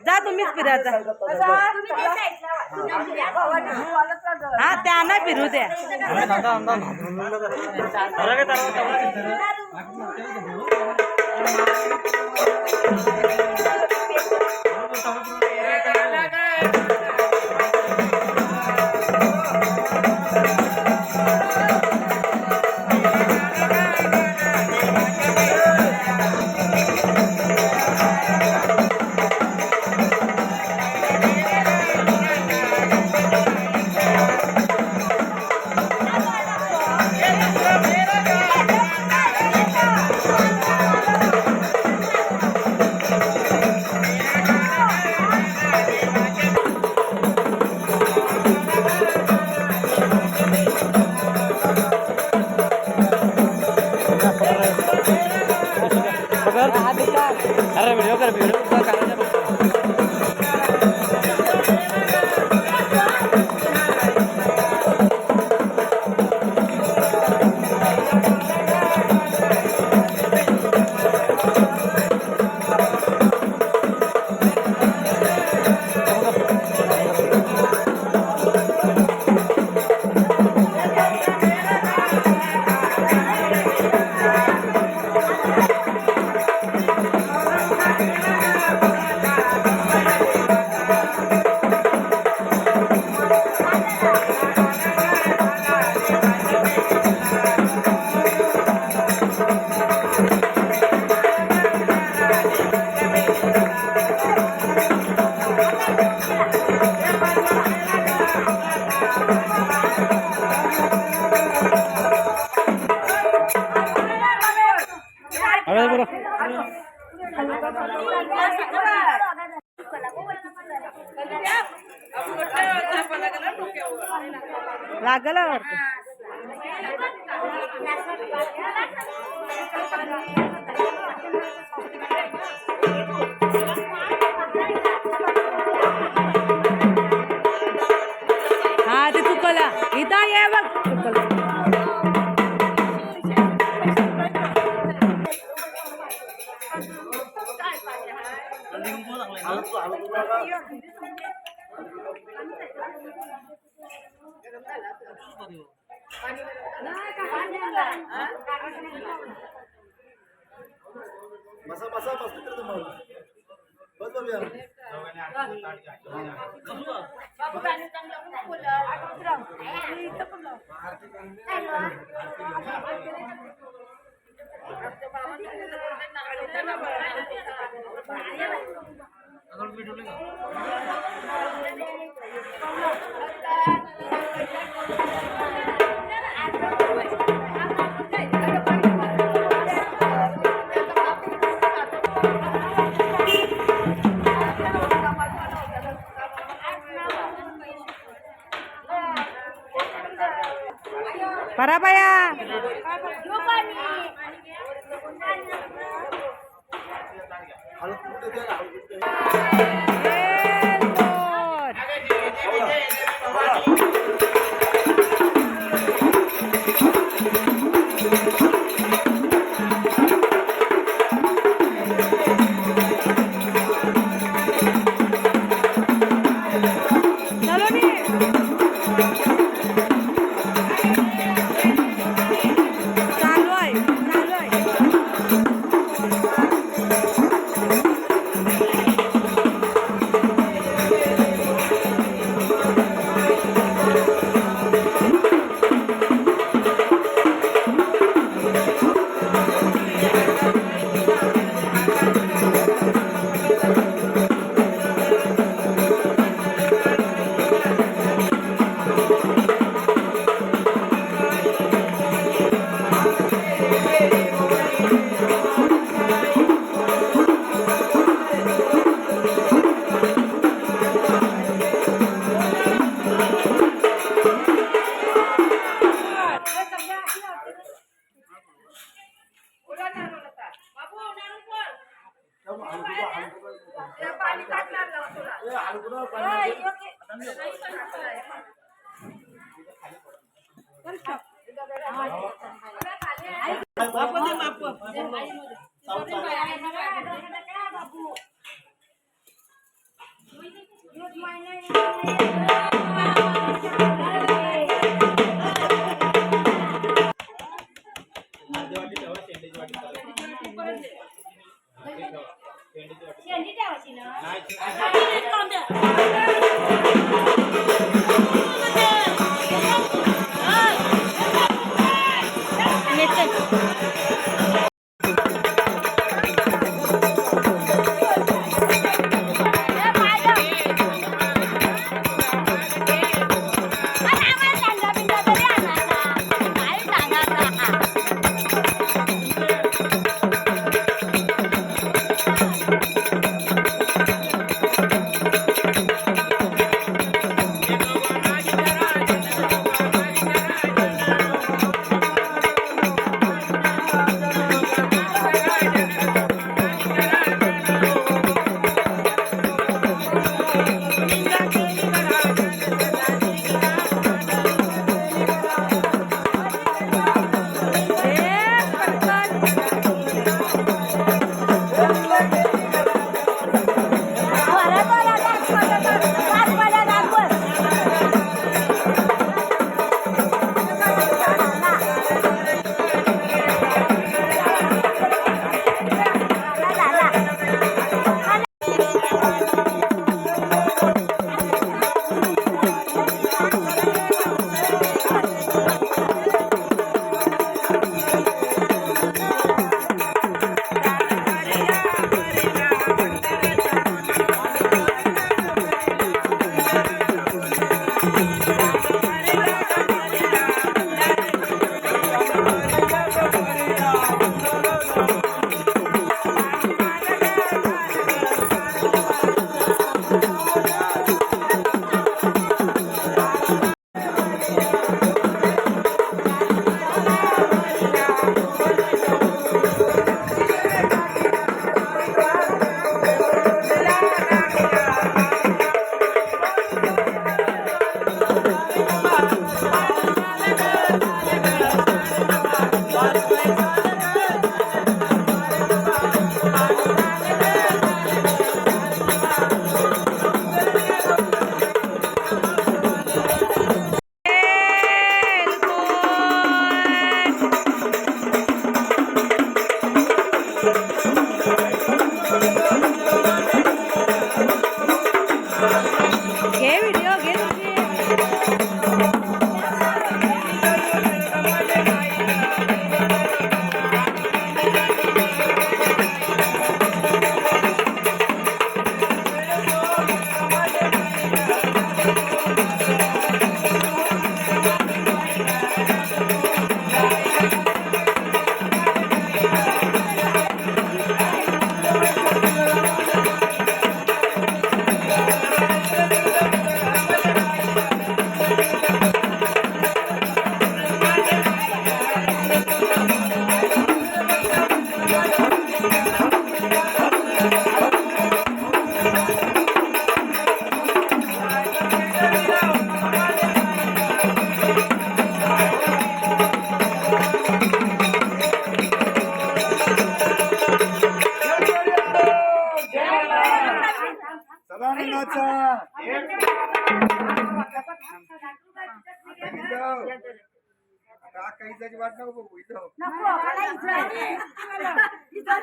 जा तुम्हीच फिरायचा हा त्यांना फिरू द्या अरे वीडियो कर लागला हा ते चुकला इथं ये बघ मसा मसा बस तर तुम्हाला बस बाबा बाबू गाणी चांगलं बोल आठवत इथं पण पराबाया आता काही जायची वाट नको बघू इथं नको मला इथं इथं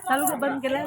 चालू कर, बंद केलं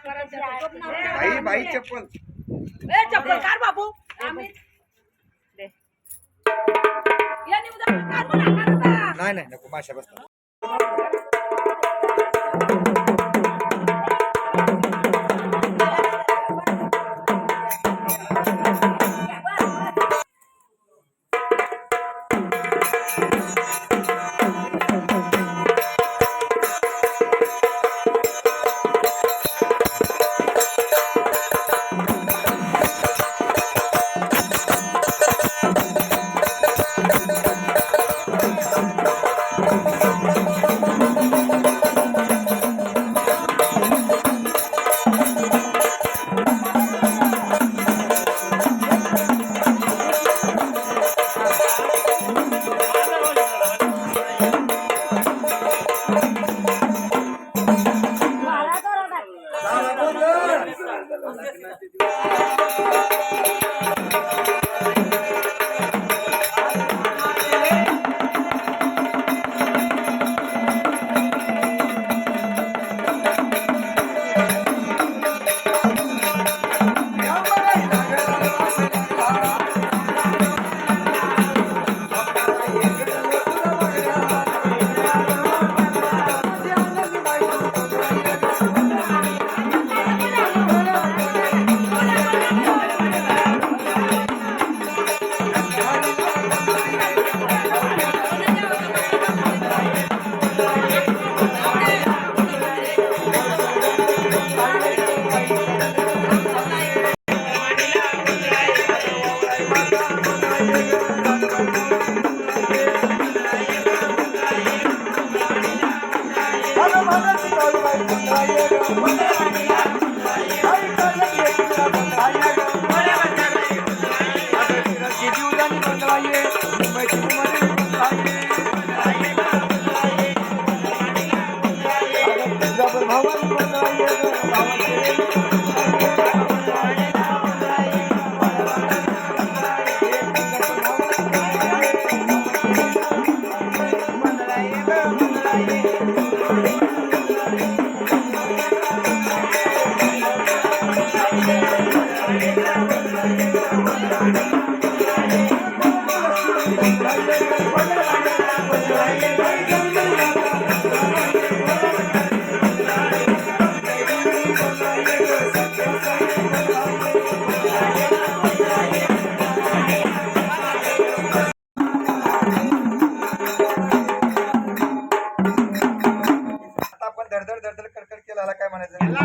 बाई बाई चप्पल चप्पल काढ बाबू नाही नाही नको माशा बसता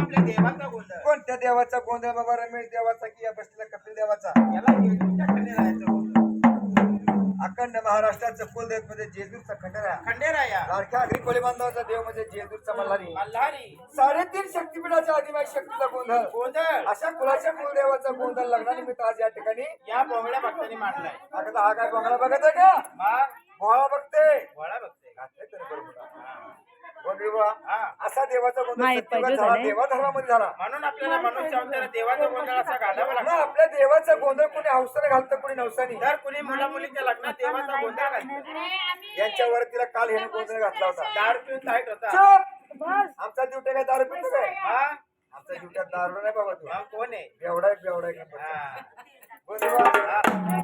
कोणत्या देवाचा गोंधळ बाबा रमेश देवाचा की या बसलेला कपिल देवाचा अखंड महाराष्ट्राचं कुलदैवत म्हणजे जेजूरचा खंडेरा लाडक्या आगरी कोळी बांधवाचा देव म्हणजे जेजूरचा मल्हारी 3.5 शक्तीपीठाच्या आदिमाई शक्तीचा गोंधळ अशा कुलाच्या कुलदेवाचा गोंधळ लग्नानिमित्त आज या ठिकाणी या बोंगड्या भक्तांनी मांडलाय. आता हा काय बंगला बघत आहे का भोळा बघते घातले तरी बरोबर असा देवाचा गोंधळ माहित सत्ययुगात पाहिजे झाला, झालंय. देवा धर्मामध्ये झाला. म्हणून आपल्याला मनुष्य अवतार देवाचा गोंधळ असा घालावा मग लागतो. आपल्या देवाचा गोंधळ कोणी हौसाने घालतं, कोणी नवसानी. तर कुणी मुला मुलीच्या लग्नात देवाचा गोंधळ घालतो. यांच्यावर तिला काल ह्याने गोंधळ घातला होता. दारू पिऊन टाईट होता. चुप! आमचा ड्युट्या काय दारू पितो काय? हा? आमचा ड्युट्या दारू नाही बाबा तू. मग कोण आहे? बेवडा हा.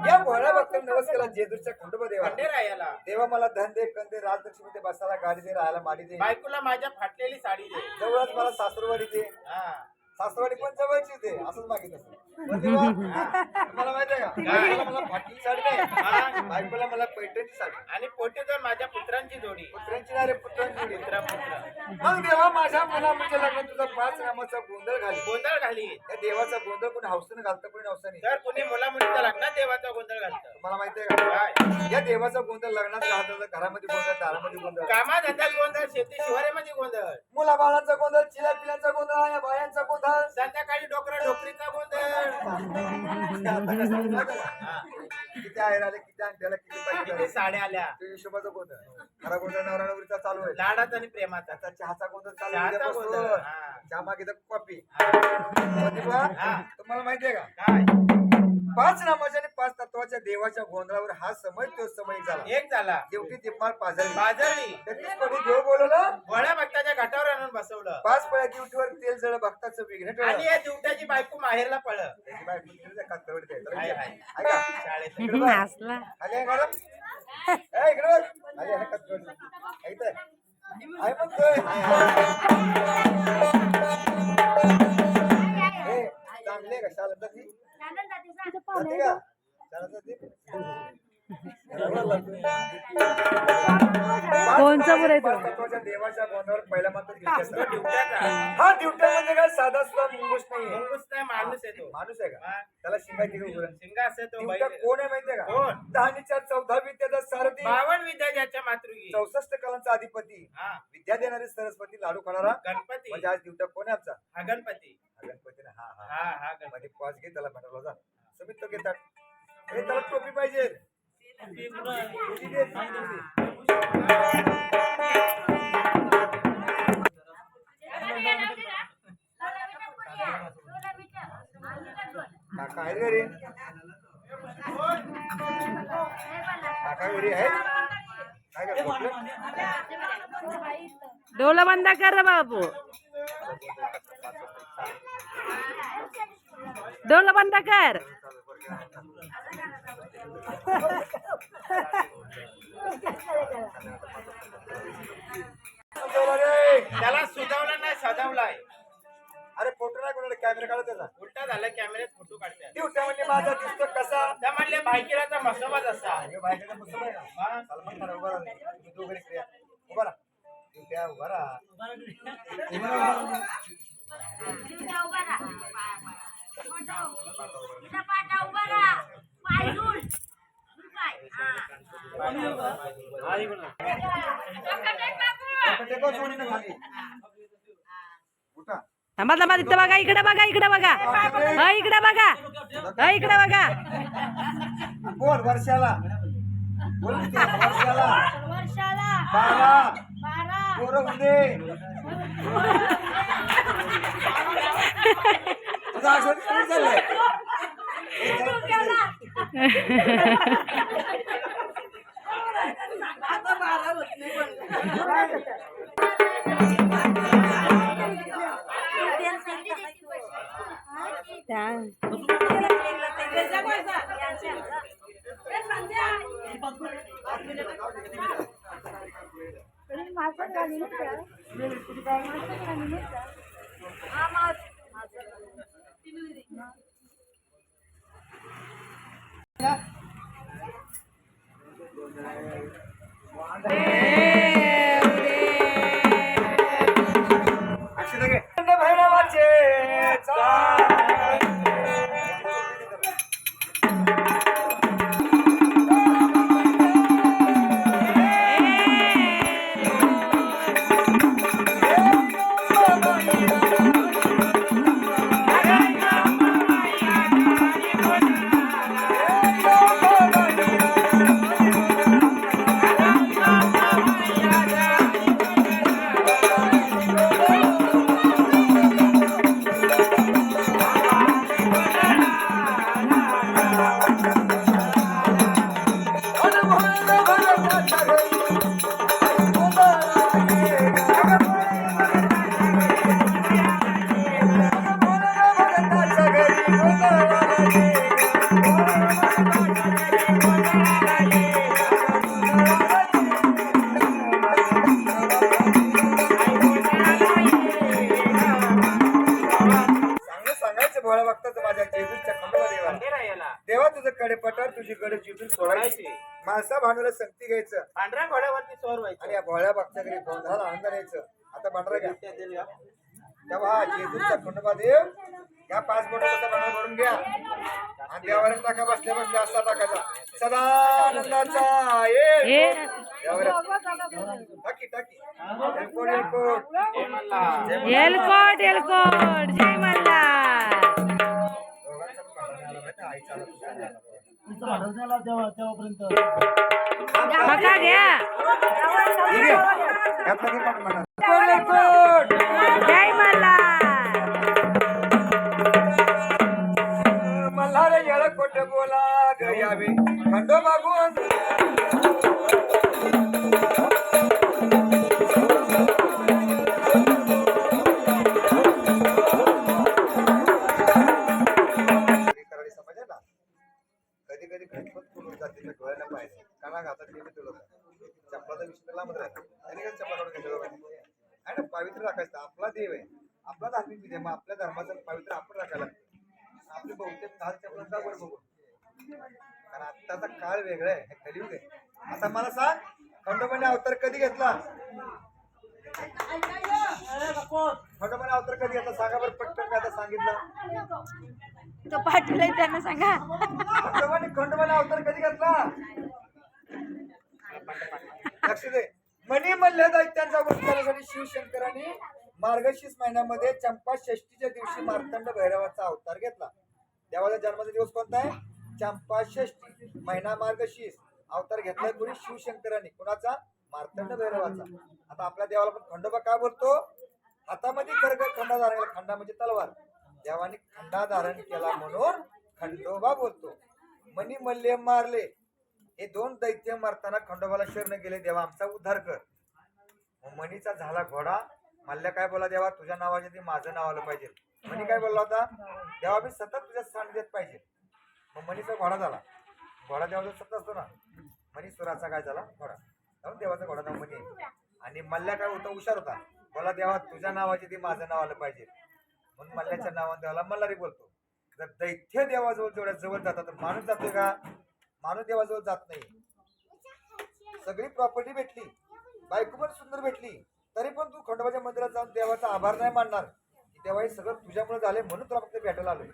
या भोळ्या भक्तांनी नवस केला जेजूरच्या खंडोबा देवा. खंडेराय याला. देवा मला धन दे, कंदे, राजलक्ष्मी दे, बसायला गाडी दे, राहायला माडी दे, बायकोला माझ्या फाटलेली साडी दे. जवळच मला सासरवाडी दे. हा. सासरवाडी पण जवळची दे, असंच मागितलं असेल. पण देवा, तुम्हाला माहिती आहे का, बायकोला मला फाटलेली साडी नाही, बायकोला मला पैठणची साडी, आणि पोटी दोन माझ्या पुत्रांची जोडी. पुत्रांची नाही रे, पुत्रांची जोडी. पुत्र मग देवा माझ्या मना म्हणजे लग्न तुझा 5 नामाचा गोंधळ घाली. गोंधळ घाली. या देवाचा गोंधळ कोणी हौसेने घालतं, कोणी नवसाने. तर कुणी मुला मुलीच्या लग्नात देवाचा गोंधळ घालतं. तुम्हाला माहिती आहे का, काय? या देवाचा गोंधळ लग्नात घालतात, घरामध्ये गोंधळ, दारामध्ये गोंधळ, कामात धंद्यात गोंधळ, शेती शिवाऱ्यामध्ये गोंधळ, मुला बाळांचा गोंधळ, चिला पिलांचा गोंधळ, या बायांचा गोंधळ. संध्याकाळी डोकरा डोकरीचा गोंधळ. किती आहे आले, किती अंड्याला, किती पाहिजे किती साड्या आल्या. ते हिशोबाचा गोंधळ. खरा गोंधळ नवरा नवरीचा चालू आहे. लाडाचा आणि प्रेमाचा. आता चहाचा गोंधळ चालू चहाचा आहे गोंधळ. उद्यापासून. हा. चहा मागे कॉफी. हा. तुम्हाला माहितीये का, काय? 5 नामाच्या आणि 5 तत्वाच्या देवाच्या गोंधळावर हा समय तो समय झाला. एक झाला. शेवटी दिपाळ पाजळली. बाजरली. 33 पडी देव बोलवलं, गोळ्या भक्ताच्या घाटावर आणून बसवलं. 5 पळ्या दिवटीवर तेल जळ भक्ताचं विघ्न आणि टळलं. या दिवट्याची बायको माहेरला पळ. त्याची बायको तिकडे कातरवडी द्यायला. हाय, हाय. ऐका. शाळेत इकडे बघ. हसला. आली आहे मॅडम? ए, इकडे बघ. आली आहे कातरवडी. ऐकतंय? आहे म्हणतोय. ए, चांगली आहे का शाळा जाती? जाती का? शाळा जाती? कोणचा बुराय तो? 5 तत्वाच्या देवाच्या गोंधळावर पहिला मात्र घेतला असता. दिवट्याचा. हा दिवट्या म्हणजे काय साधा सुद्धा मुंगूस नाही. मुंगूस नाही, माणूस आहे तो. माणूस आहे का? हा. त्याला शिंगाची गरज. शिंगा असे तो दिवट्या बैल. कोण आहे माहितीये का? कोण? 10च्या 14 विद्याचा सारथी, 52 विद्या ज्याच्या मातृगी. 64 कलांचा अधिपती, हा. विद्या देणारी सरस्वती, लाडू खाणारा गणपती. म्हणजे आज दिवटा कोण आहे आमचा? हा गणपती. हा गणपती ना. हा हा हा हा गणपती. मध्ये पॉज घे, त्याला भेटायला जा. समित तो घेतात. हे त्याला टोपी पाहिजे. टोपी दे, टोपी. काका आहे घरी? काका घरी आहे? काय करतो? डोला बंद कर रे बाबू. डोला बंद कर. समजवलं रे. त्याला सुधावला नाही सजावलाय. अरे फोटो नाही कोणाला, कॅमेरा काढत त्याचा. उलटा झाला, कॅमेऱ्यात फोटो काढतात. दिवट्या म्हणजे माझा दिसतो कसा? त्या म्हणले भाईकिराचा मसोबाच असा. हे बायकाचा मुसलमान आहे का? हा. सलमान खान उभा राहा. तुम्ही दोघं इकडे या. उभा राहा. दिवट्या उभा राहा. टेकव जोडीनं खाली. उठा. थांबा थांबा तिथं बघा, इकडे बघा, इकडे बघा. इकडे बघा, इकडे बघा. बोल वर्षाला. बोल किती? वर्षाला 12 पोरं उदे. तुझं असं काय चाललंय? अक्षता घे. भैरवाचे तुझं कडेपटार तुझी कडे जिथून सोडायची माणसा भांडवला संगती घ्यायचं पांढऱ्या घोड्यावरती सोर व्हायचं. आणि या भोळ्या बागच्या घरी गोंधळाला आनंद यायचं. आता भांडरा घ्या तेव्हा जेजूरचा खंडोबा देव या 5 बोटाचा भांडा भरून घ्या आणि देवावर टाका बसल्या बसल्या असा टाकायचा सदा आनंदाचा ये देवावर टाकी टाकी एलकोट एलकोट हे मल्हार. एलकोट एलकोट जय मल्हार. दोघांचा पण भांडण आलं माहिती आहे, आईचा आला, तुझा आला. बघा घ्या ठीक आहे? घातलं की पण म्हणा. एलकोट एलकोट जय मल्हार. मल्हार येळ कोट बोला गयावे खंडोबा गोंध कधी कधी खटपट करून जाते मी डोळ्याला पाहिजे काना घातात नेहमी तुला चपलाचा विषय लांब राहतो तरी कधी चपला काढून घेतलं आहे ना पवित्र राखायचं आपला देव आहे आपला धार्मिक विधी मग आपल्या धर्माचं पवित्र आपण राखायला लागतं आपले बहुतेक दहा चपलांचा बरं बघू कारण आत्ताचा काळ वेगळा आहे हे कलियुग आहे. आता मला सांग खंडोबाने अवतार कधी घेतला खंडोबाने अवतार कधी घेतला सांगा बरं पटकन काय आता सांगितलं तो पाठवलाय त्यांना सांगा. खंडोबाने अवतार कधी घेतला लक्ष दे मनी मल्ल दैत्यांचा वध करण्यासाठी शिवशंकरांनी मार्गशीर्ष महिन्यामध्ये चंपा षष्टीच्या दिवशी मार्तंड भैरवाचा अवतार घेतला. देवाचा जन्माचा दिवस कोणता आहे चंपा षष्टी महिना मार्गशीर्ष अवतार घेतलाय कोणी शिवशंकरांनी कोणाचा मार्तंड भैरवाचा. आता आपल्या देवाला पण खंडोबा काय बोलतो हातामध्ये खरग खंडा धारण खंडा म्हणजे तलवार देवाने खंडा धारण केला म्हणून खंडोबा बोलतो. मनी मल्ले मारले हे 2 दैत्य मारताना खंडोबाला शरण गेले देवा आमचा उद्धार कर. मग मनीचा झाला घोडा मल्ल्या काय बोला देवा तुझ्या नावाच्या ती माझं नाव आलं पाहिजे. मनी काय बोलला होता देवा मी सतत तुझ्या स्थान देत पाहिजे. मग मनीचा घोडा झाला घोडा देवाचा सतत असतो ना मनी सुराचा काय झाला घोडा जाऊन देवाचा घोडा नाव मनी आणि मल्ल्या काय होता हुशार होता बोला देवा तुझ्या नावाचे ते माझं नाव आलं पाहिजे म्हणून मल्ल्याच्या नावाने देवाला मल्हारी बोलतो. जर दैत्य देवाजवळ जेवढ्या जवळ जातात तर माणूस जातोय का माणूस देवाजवळ जात नाही. सगळी प्रॉपर्टी भेटली बायको पण सुंदर भेटली तरी पण तू खंडोबाच्या मंदिरात जाऊन देवाचा आभार नाही मानणार की देवा हे सगळं तुझ्यामुळे झाले म्हणून तुला फक्त भेटायला आलोय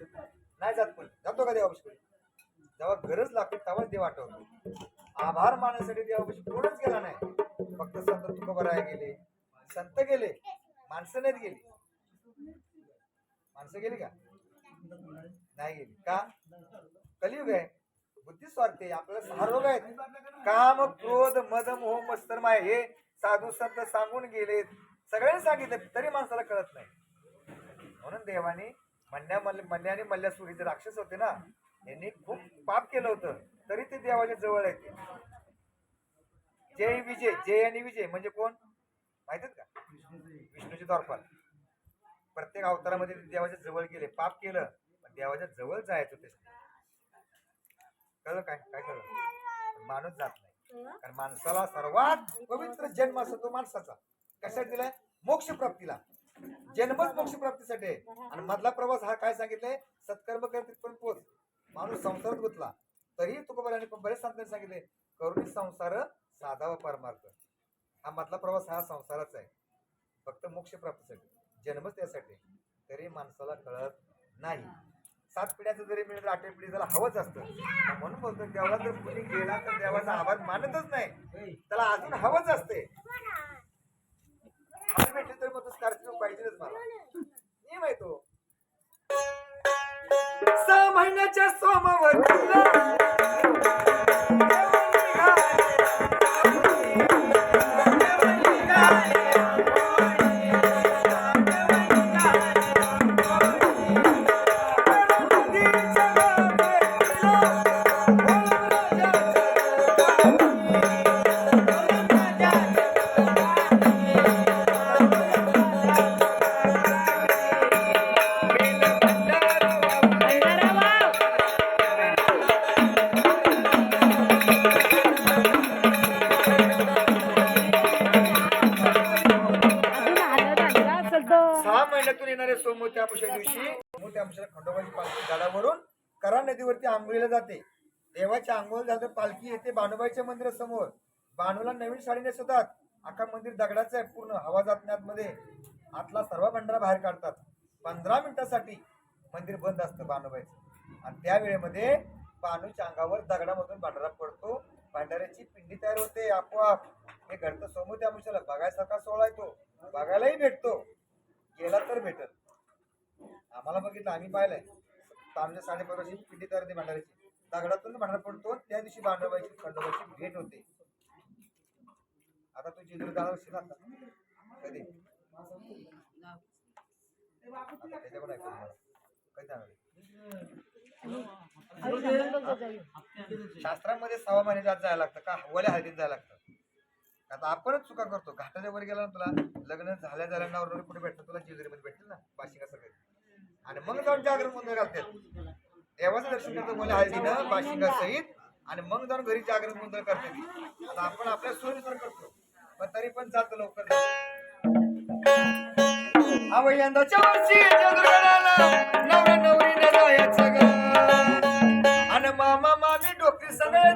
नाही जात पण जातो का देवापाशी जेव्हा गरज लागते तेव्हाच देव आठवतो. आभार मानण्यासाठी देवापाशी कोणच गेला नाही फक्त संत तुकोबाराय गेले संत गेले माणसं नाहीत गेली माणसं गेली का नाही गेली का कलियुग आहे बुद्धी स्वार्थ आहे आपल्याला 6 रोग आहेत काम क्रोध मद मोह मत्सर माय हे साधू संत सांगून गेलेत सगळ्यांनी सांगितलं तरी माणसाला कळत नाही. म्हणून देवाने मन्या आणि मल्ल्यासूर जे राक्षस होते ना यांनी खूप पाप केलं होतं तरी ते देवाच्या जवळ आहेत. जय विजय जय आणि विजय म्हणजे कोण माहितीत का विष्णूचे द्वारपाल प्रत्येक अवतारामध्ये देवाच्या जवळ गेले पाप केलं पण देवाच्या जवळ जायचं ते कळलं काय काय कळलं माणूस जात नाही कारण माणसाला सर्वात पवित्र जन्म असतो तो माणसाचा कशासाठी दिलाय मोक्ष प्राप्तीला जन्मच मोक्ष प्राप्तीसाठी आहे. आणि मधला प्रवास हा काय सांगितलंय सत्कर्म कर तिथपर्यंत पोच माणूस संसारात गुंतला तरी तुकोबाराने पण बरेच संतांनी सांगितले करुणी संसार साधावा परमार्थ हा मधला प्रवास हा संसाराचा आहे फक्त मोक्ष प्राप्तीसाठी जन्मच त्यासाठी तरी माणसाला कळत नाही. 7 पिढ्याचं जरी मिळेल 8व्या पिढी त्याला हवंच असतं म्हणून बोलतो देवाला जर कुणी गेला तर देवाचा आभार मानतच नाही त्याला अजून हवंच असते. भेटले तरी मग स्कॉर्पिओ पाहिजेच मला मी माहितो 6 महिन्याच्या सोमवारीला सोमवती अमावस्या दिवशी मोठ्या अमावस्या खंडोबाची पालखी गडावरून कराड नदीवरती आंघोळीला जाते. देवाची आंघोळ झाल्यावर पालखी येते बाणूबाईच्या मंदिरासमोर. बाणूला नवीन साडी नेसवतात. अख्खा मंदिर दगडाचं आहे, पूर्ण हवा जात नाही आतमध्ये. आतला सर्व भंडारा बाहेर काढतात. 15 मिनिटासाठी मंदिर बंद असतं बाणूबाईचं. आणि त्या वेळेमध्ये बाणूच्या अंगावर दगडामधून भंडारा पडतो. भंडाऱ्याची पिंडी तयार होते आपोआप. हे घडतं समोर त्या मुशाला बघायसारखा सोहळा येतो. बघायलाही भेटतो, गेला तर भेटल. आम्हाला बघितलं, आम्ही पाहिलंय. आमच्या 5.5 वर्षाची पिंडी तयार होते भंडाऱ्याची. दगडातून भंडारा पडतो. त्या दिवशी बाणूबाईची खंडोबाची भेट होते. आता तू जेजुरी जाणार असेल आता कधी? त्याच्याकडे ऐकू मला. कधी जाणार? शास्त्रामध्ये 6 महिन्याच्या आत जायला लागतं का वल्या हळदीत जायला लागतं. आता आपणच चुका करतो. घाटाच्या वर गेला ना, तुला लग्न झाल्या नवरी कुठे भेटतं? तुला जेजुरीमध्ये भेटतील ना, बाशिंगा सगळे. आणि मग जाऊन जागरण गोंधळ घालतात. देवाचं दर्शन करतो वल्या हळदीनं बाशिंगा सहित. आणि मग जाऊन घरी जागरण गोंधळ करते. आता आपण आपल्या सोयीनुसार करतो, पण तरी पण जातो लवकर. यंदाच्या वर्षी नवऱ्या नवरीने जायचं ग. आणि मामा मामी डोकरी सगळे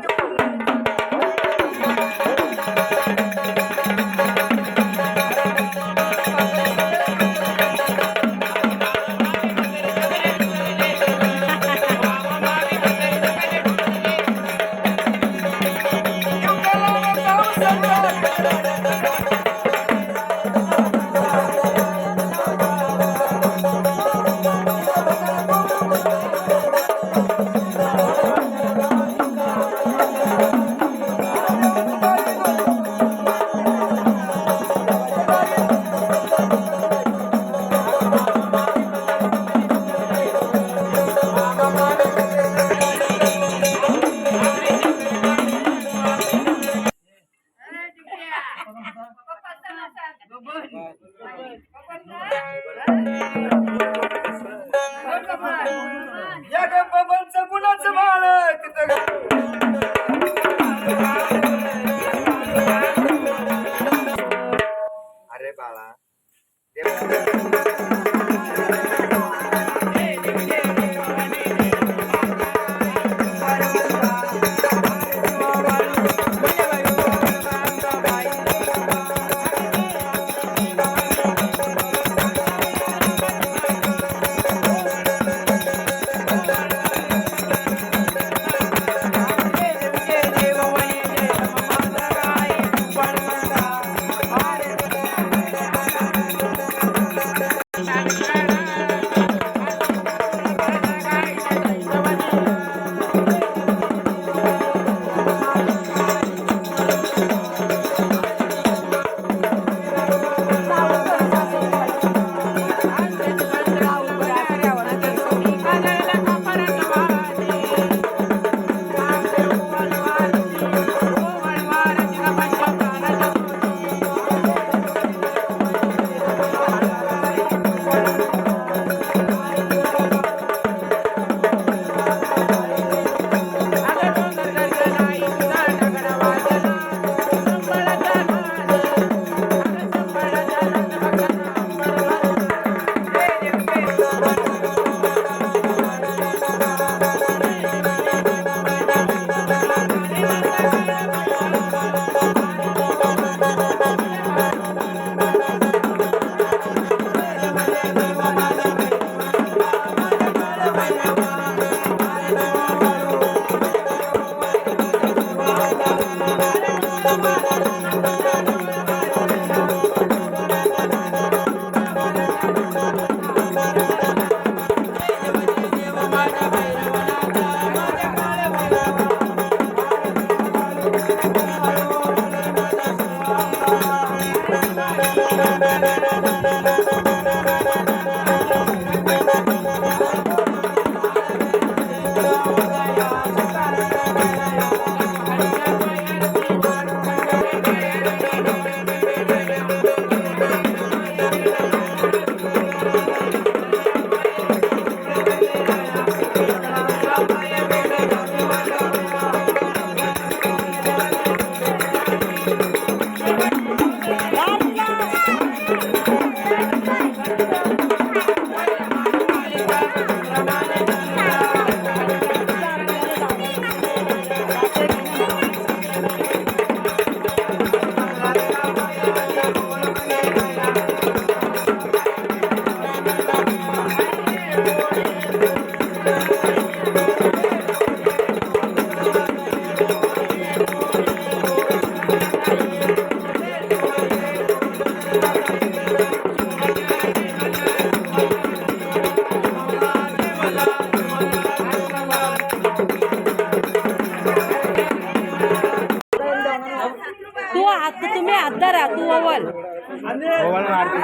भगवान आरती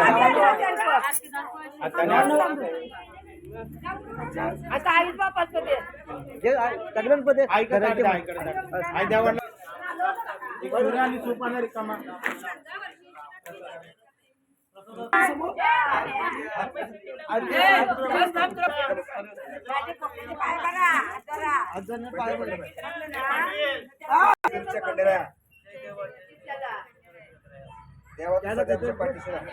आता आईच बापाच कधी आणि सूप आणणार कामा तुमच्या खंडेरा देवाच्या पाठीशी राहा.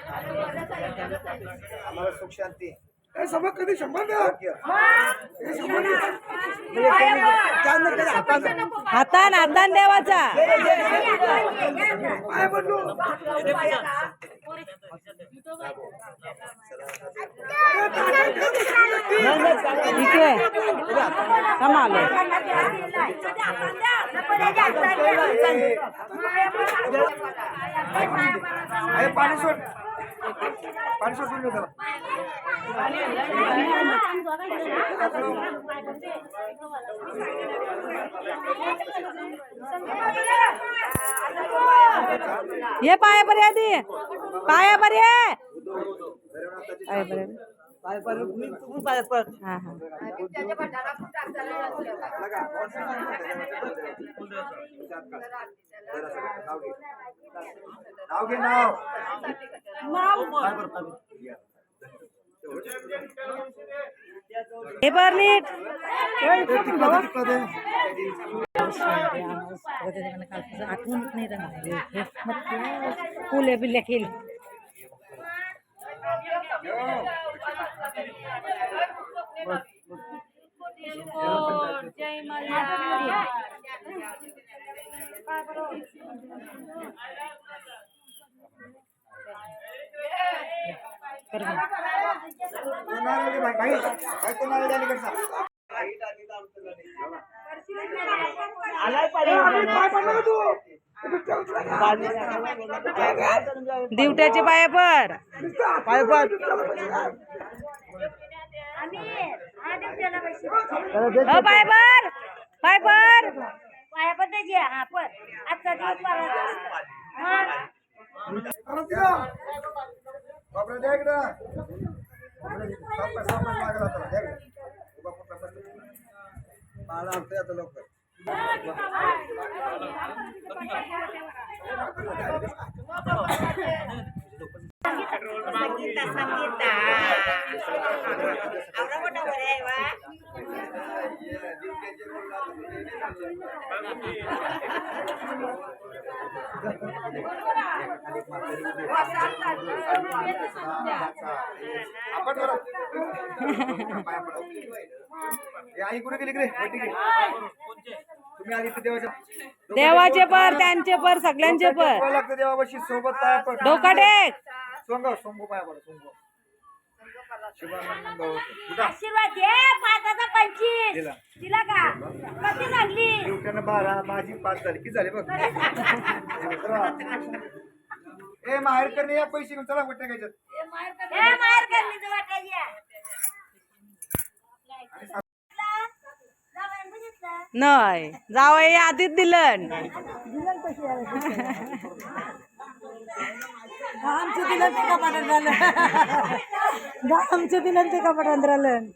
आम्हाला सुख शांती कधी संबंध हातान हातान देवाचा ठीक आहे कमाल पाणी सोड पाणी सोडून देऊ त्याला. ये पाया पर आधी पाया पर ये पाया पर हा हा नाव घे नाव हे पर नीट आठवण नाही राहणार फुले बिल्ले केली जय मल्हार दिवट्याचे पाया पर पाय पर पाय पर पाया पण त्याची हा पण आजचा दिवस बापरे द्या इकडं मला आणतोय आता लवकर आई कुठे गेली तुम्ही आधी देवाच्या देवाचे पर त्यांचे पर सगळ्यांचे पर लागतं देवापाशी सोबत पाया पड डोका टेक सोंग पाया पड सोंग आशीर्वाद दे पाचाचा 25 दिला का कधी लागली दिवट्यानं 12 माझी 5 झाली किती झाले बघ ए माहेर करणे या पैसे घेऊन चला वाटतं घ्यायच्यात ए मार करण्याचं वाटायच्या नाही जावई आधीच दिलं आमचं दिलं ते कपाटात राहिलं आमचं दिलं ते कपाटात राहिलं